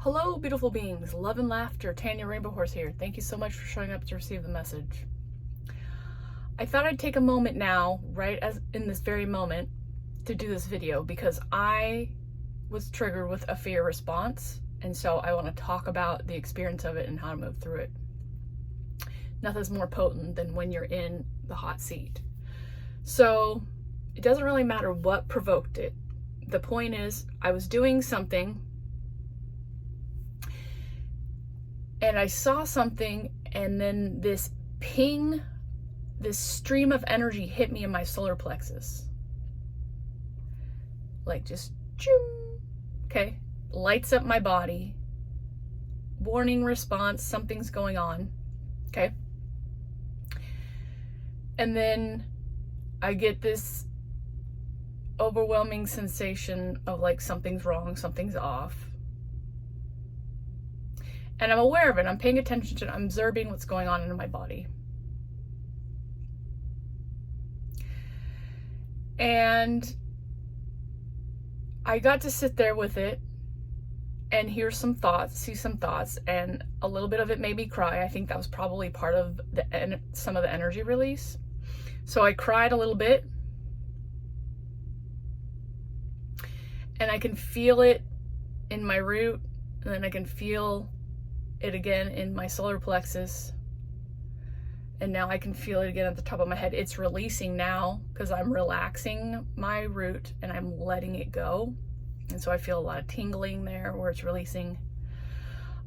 Hello, beautiful beings. Love and laughter. Tanya Rainbow Horse here. Thank you so much for showing up to receive the message. I thought I'd take a moment now, right as in this very moment, to do this video because I was triggered with a fear response, and so I want to talk about the experience of it and how to move through it. Nothing's more potent than when you're in the hot seat. So it doesn't really matter what provoked it. The point is, I was doing something and I saw something, and then this ping, this stream of energy hit me in my solar plexus. Like just, choom, okay, lights up my body. Warning response, something's going on, okay? And then I get this overwhelming sensation of like something's wrong, something's off. And I'm aware of it. I'm paying attention to it. I'm observing what's going on in my body. And I got to sit there with it and hear some thoughts, see some thoughts, and a little bit of it made me cry. I think that was probably part of some of the energy release. So I cried a little bit. And I can feel it in my root, and then I can feel it again in my solar plexus, and now I can feel it again at the top of my head. It's releasing now because I'm relaxing my root and I'm letting it go, and so I feel a lot of tingling there where it's releasing.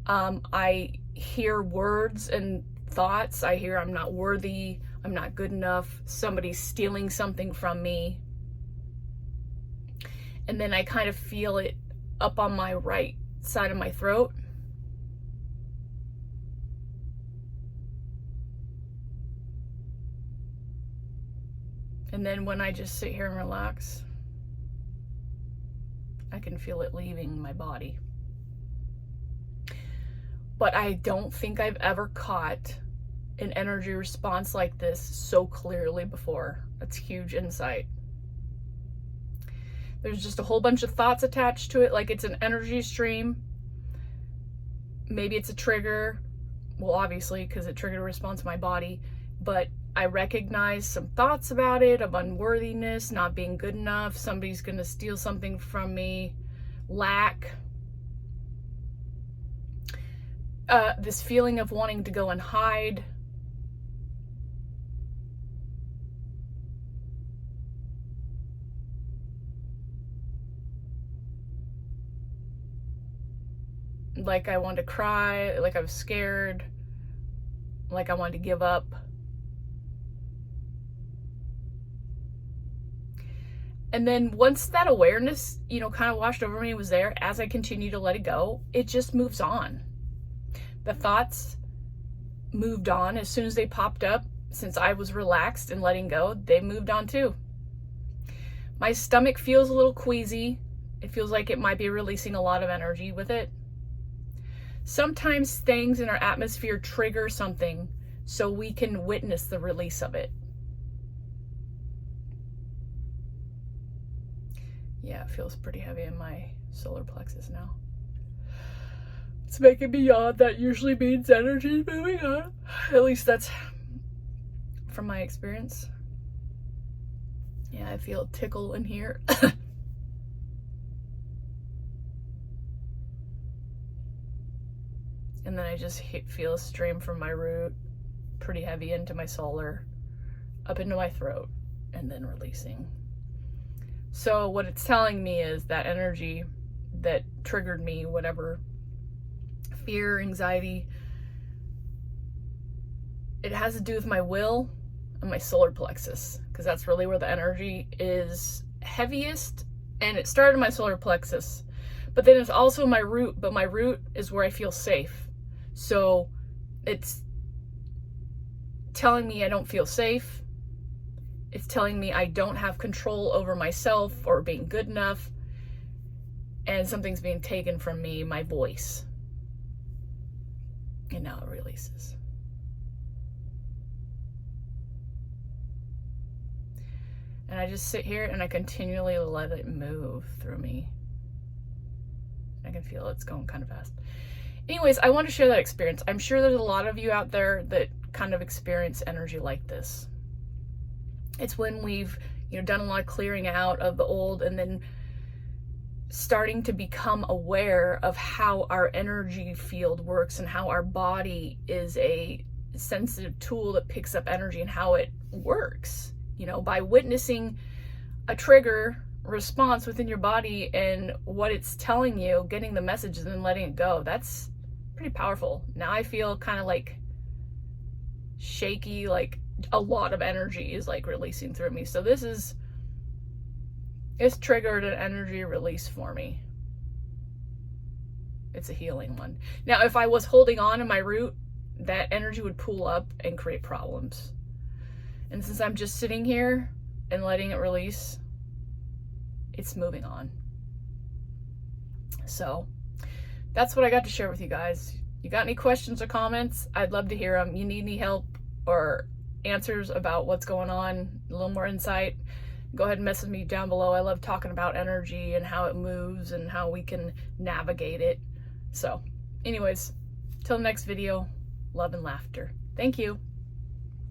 I hear words and thoughts. I hear I'm not worthy, I'm not good enough, somebody's stealing something from me. And then I kind of feel it up on my right side of my throat. And then when I just sit here and relax, I can feel it leaving my body. But I don't think I've ever caught an energy response like this so clearly before. That's huge insight. There's just a whole bunch of thoughts attached to it, like it's an energy stream. Maybe it's a trigger. Well, obviously, because it triggered a response in my body. But I recognize some thoughts about it, of unworthiness, not being good enough, somebody's going to steal something from me, lack. This feeling of wanting to go and hide. Like I wanted to cry, like I was scared, like I wanted to give up. And then once that awareness, kind of washed over me, was there, as I continue to let it go, it just moves on. The thoughts moved on as soon as they popped up. Since I was relaxed and letting go, they moved on too. My stomach feels a little queasy. It feels like it might be releasing a lot of energy with it. Sometimes things in our atmosphere trigger something so we can witness the release of it. Yeah, it feels pretty heavy in my solar plexus now. It's making me yawn. That usually means energy is moving on. At least that's from my experience. Yeah, I feel a tickle in here. And then I just feel a stream from my root, pretty heavy into my solar, up into my throat, and then releasing. So what it's telling me is that energy that triggered me, whatever, fear, anxiety, it has to do with my will and my solar plexus, because that's really where the energy is heaviest. And it started in my solar plexus, but then it's also my root, but my root is where I feel safe. So it's telling me I don't feel safe. It's telling me I don't have control over myself or being good enough. And something's being taken from me, my voice. And now it releases. And I just sit here and I continually let it move through me. I can feel it's going kind of fast. Anyways, I want to share that experience. I'm sure there's a lot of you out there that kind of experience energy like this. It's when we've, done a lot of clearing out of the old and then starting to become aware of how our energy field works and how our body is a sensitive tool that picks up energy and how it works. By witnessing a trigger response within your body and what it's telling you, getting the messages and then letting it go. That's pretty powerful. Now I feel kind of like shaky, like a lot of energy is like releasing through me. So it's triggered an energy release for me. It's a healing one. Now, if I was holding on to my root, that energy would pool up and create problems. And since I'm just sitting here and letting it release, it's moving on. So that's what I got to share with you guys. You got any questions or comments? I'd love to hear them. You need any help or answers about what's going on, a little more insight, go ahead and message me down below. I love talking about energy and how it moves and how we can navigate it. So anyways, till the next video, love and laughter. Thank you.